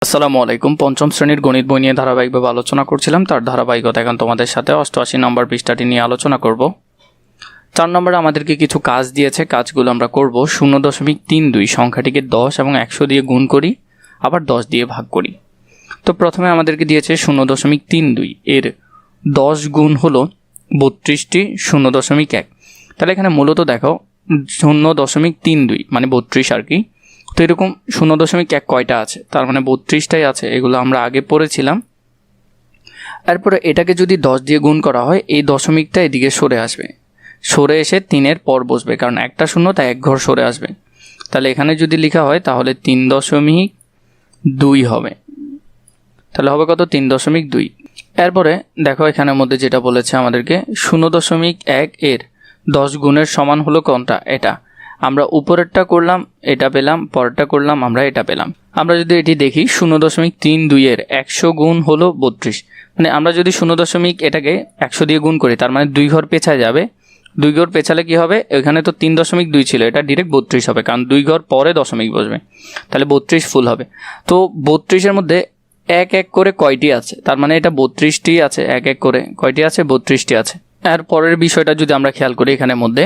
আসসালামু আলাইকুম। পঞ্চম শ্রেণীর গণিত বই নিয়ে ধারাবাহিকভাবে আলোচনা করছিলাম। তার ধারাবাহিকতা এখন তোমাদের সাথে 88 নম্বর পৃষ্ঠাটি নিয়ে আলোচনা করব। 4 নম্বরে আমাদেরকে কিছু কাজ দিয়েছে, কাজগুলো আমরা করব। 0.32 সংখ্যাটিকে 10 এবং 100 দিয়ে গুণ করি, আবার 10 দিয়ে ভাগ করি। তো প্রথমে আমাদেরকে দিয়েছে 0.32, এর 10 গুণ হলো 32টি 0.1। তাহলে এখানে মূলত দেখো 0.32 মানে 32 আর কি। তো এরকম 0.1 কয়টা আছে, তার মানে 32টাই আছে। এগুলো আমরা আগে পড়েছিলাম। এরপরে এটাকে যদি 10 দিয়ে গুণ করা হয়, এই দশমিকটা এদিকে সরে আসবে, সরে এসে 3-এর পর বসবে, কারণ একটা শূন্য তাই এক ঘর সরে আসবে। তাহলে এখানে যদি লেখা হয় তাহলে 3.2 হবে। তাহলে হবে কত? 3.2। এরপরে দেখো এখানের মধ্যে যেটা বলেছে আমাদেরকে 0.1 এর 10 গুণের সমান হলো কোনটা? এটা। আমরা উপরেরটা করলাম, এটা পেলাম, পরেরটা করলাম, আমরা এটা পেলাম। আমরা যদি এটি দেখি 0.32 এর 100 গুণ হলো 32। মানে আমরা যদি 0. এটাকে 100 দিয়ে গুণ করি, তার মানে 2 ঘর পেছায় যাবে। 2 ঘর পেছালে কি হবে? এখানে তো 3.2 ছিল, এটা ডিরেক্ট 32 হবে, কারণ 2 ঘর পরে দশমিক বসবে। তাহলে 32 ফুল হবে। তো 32-এর মধ্যে এক এক করে কয়টি আছে? তার মানে এটা 32টি আছে। এক এক করে কয়টি আছে? 32টি আছে। এর পরের বিষয়টা যদি আমরা খেয়াল করি, এখানের মধ্যে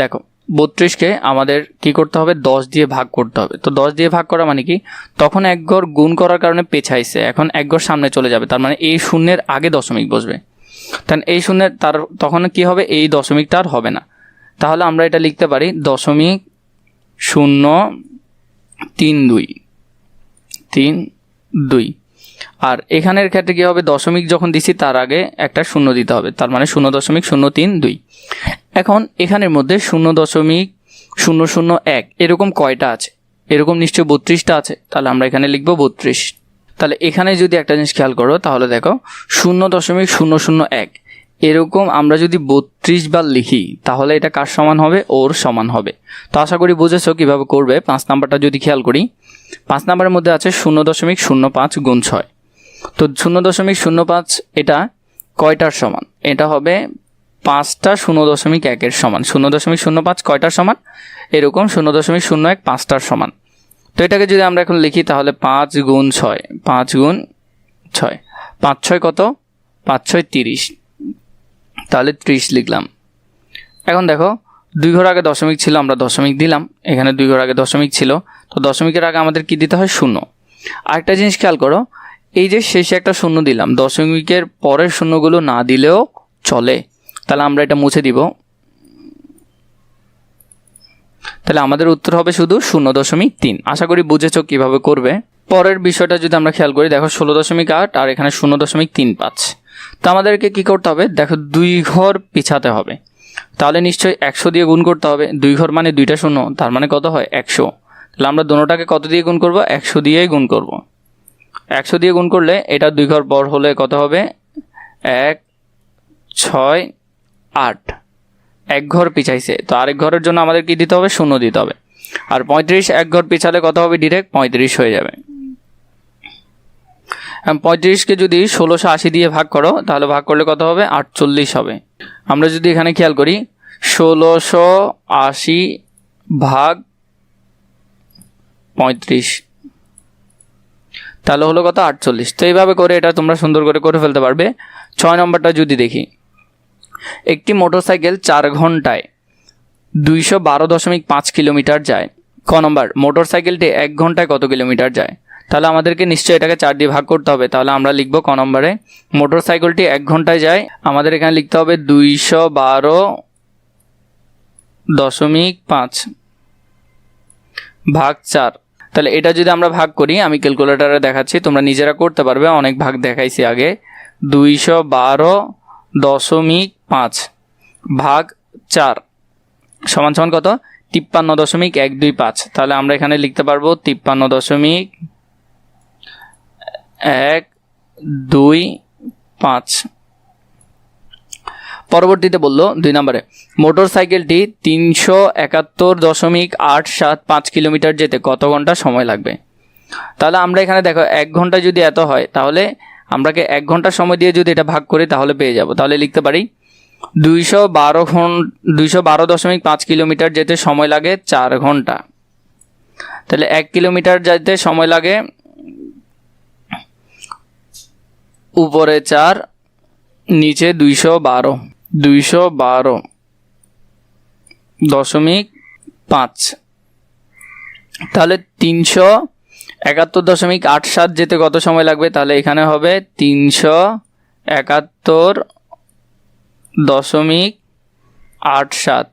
দেখো 32কে আমাদের কি করতে হবে? 10 দিয়ে ভাগ করতে হবে। তো 10 দিয়ে ভাগ করা মানে কি? তখন এক ঘর গুণ করার কারণে পেছাইছে, এখন এক ঘর সামনে চলে যাবে, তার মানে এই শূন্যের আগে দশমিক বসবে। তাহলে এই শূন্যের তখন কি হবে? এই দশমিকটা আর হবে না। তাহলে আমরা এটা লিখতে পারি 0.032। আর এখানের ক্ষেত্রে কি হবে? দশমিক যখন দিছি তার আগে একটা শূন্য দিতে হবে, তার মানে 0.032। এখন এখানের মধ্যে 0.001 এরকম কয়টা আছে? এরকম নিশ্চয়ই 32টা আছে। তাহলে আমরা এখানে লিখব 32। তাহলে এখানে যদি একটা জিনিস খেয়াল করো, তাহলে দেখো 0.001 এরকম আমরা যদি 32 বার লিখি, তাহলে এটা কার সমান হবে? ওর সমান হবে। তো আশা করি বুঝেছো কিভাবে করবে। 5 নাম্বারটা যদি খেয়াল করি, 5 নাম্বারের মধ্যে আছে 0.05 গুণ 6। তো 0.05 এটা কয়টার সমান? এটা হবে 5টা 0.1-এর সমান। 0.05 কয়টার সমান? এরকম 0.01 5টার সমান। তো এটাকে যদি আমরা এখন লিখি, তাহলে 5 গুণ 6, 5 গুণ 6, 5 6 কত? 5 6 30। তাহলে 30 লিখলাম। এখন দেখো 2 ঘর আগে দশমিক ছিল, আমরা দশমিক দিলাম। এখানে 2 ঘর আগে দশমিক ছিল, তো দশমিকের আগে আমাদের কি দিতে হয়? 0। আরেকটা জিনিস খেয়াল করো, এই যে শেষে একটা শূন্য দিলাম, দশমিকের পরের শূন্যগুলো না দিলেও চলে। তাহলে আমরা এটা মুছে দিব। তাহলে আমাদের উত্তর হবে শুধু 0.3। আশা করি বুঝেছো কিভাবে করবে। পরের বিষয়টা যদি আমরা খেয়াল করি, দেখো 16.8 আর এখানে 0.35। তো আমাদেরকে কি করতে হবে? দেখো 2 ঘর পিছাতে হবে। তাহলে নিশ্চয়ই 100 দিয়ে গুণ করতে হবে। 2 ঘর মানে 2টা শূন্য, তার মানে কত হয়? 100। তাহলে আমরা দোনোটাকে কত দিয়ে গুণ করব? 100 দিয়েই গুণ করব। 100 দিয়ে গুণ করলে এটা 2 ঘর পর হলে কত হবে? 1 6 8। এক ঘর পিছাইছে, তো আরেক ঘরের জন্য আমাদের কি দিতে হবে? 0 দিতে হবে। আর 35 এক ঘর পিছালে কত হবে? ডিরেক্ট 35 হয়ে যাবে। 35কে যদি 1680 দিয়ে ভাগ করো, তাহলে ভাগ করলে কত হবে? 48 হবে। আমরা যদি এখানে খেয়াল করি 1680 ভাগ 35, তাহলে হলো কত? 48। তো এইভাবে করে এটা তোমরা সুন্দর করে ফেলতে পারবে। 6 নম্বরটা যদি দেখি, একটি মোটরসাইকেল 4 ঘন্টায় 212.5 কিলোমিটার যায়। ক নম্বর? মোটরসাইকেলটি 1 ঘন্টায় কত কিলোমিটার যায়? তাহলে আমাদেরকে নিশ্চয়ই এটাকে 4 দিয়ে ভাগ করতে হবে। তাহলে আমরা লিখব ক নম্বরে, মোটরসাইকেলটি 1 ঘন্টায় যায়, আমাদের এখানে লিখতে হবে 212.5 ভাগ 4। তাহলে এটা যদি আমরা ভাগ করি, আমি ক্যালকুলেটরে দেখাচ্ছি, তোমরা নিজেরা করতে পারবে, অনেক ভাগ দেখাইছি আগে। 212.5 ভাগ 4 সমান সমান কত? 53.125। তাহলে আমরা এখানে লিখতে পারবো 53.125। পরবর্তীতে বললো 2 নম্বরে, মোটরসাইকেলটি 371.875 কিলোমিটার যেতে কত ঘন্টা সময় লাগবে? তাহলে আমরা এখানে দেখো 1 ঘন্টা যদি এত হয়, তাহলে আমরাকে 1 ঘন্টা সময় দিয়ে যদি এটা ভাগ করি, তাহলে পেয়ে যাব। তাহলে লিখতে পারি 212.5 কিলোমিটার যেতে সময় লাগে 4 ঘন্টা। তাহলে 1 কিলোমিটার যেতে সময় লাগে উপরে 4 নিচে 212.5 তাহলে 371.87 যেতে কত সময় লাগবে? তাহলে এখানে হবে 371.87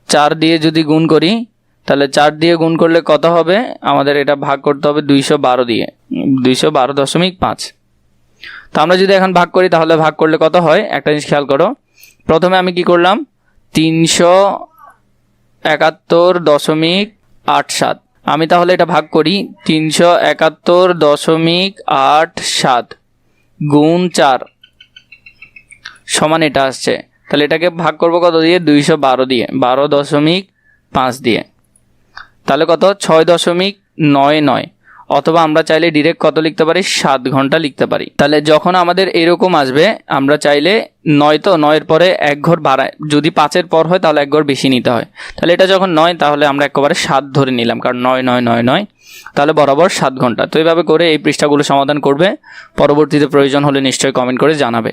4 দিয়ে যদি গুণ করি তাহলে 4 দিয়ে গুণ করলে কত হবে? আমাদের এটা ভাগ করতে হবে 212 দিয়ে, 212.5। তো আমরা যদি এখন ভাগ করি তাহলে ভাগ করলে কত হয় একটা জিনিস খেয়াল করো। প্রথমে আমি কি করলাম, 371.87 আমি তাহলে এটা ভাগ করি 371.87 গুণ 4 সমান এটা আসছে। তাহলে এটাকে ভাগ করব কত দিয়ে? 212 দিয়ে, 12.5 দিয়ে। তাহলে কত? 6.99। অথবা আমরা চাইলে ডিরেক্ট কত লিখতে পারি? 7 ঘন্টা লিখতে পারি। তাহলে যখন আমাদের এরকম আসবে আমরা চাইলে 9, তো 9-এর পরে 1 ঘর বাড়ায়, যদি 5-এর পর হয় তাহলে 1 ঘর বেশি নিতে হয়। তাহলে এটা যখন 9 তাহলে আমরা একেবারে 7 ধরে নিলাম, কারণ 9, 9, 9, 9 তাহলে বরাবর 7 ঘন্টা। তো এইভাবে করে এই পৃষ্ঠাগুলো সমাধান করবে। পরবর্তীতে প্রয়োজন হলে নিশ্চয়ই কমেন্ট করে জানাবে।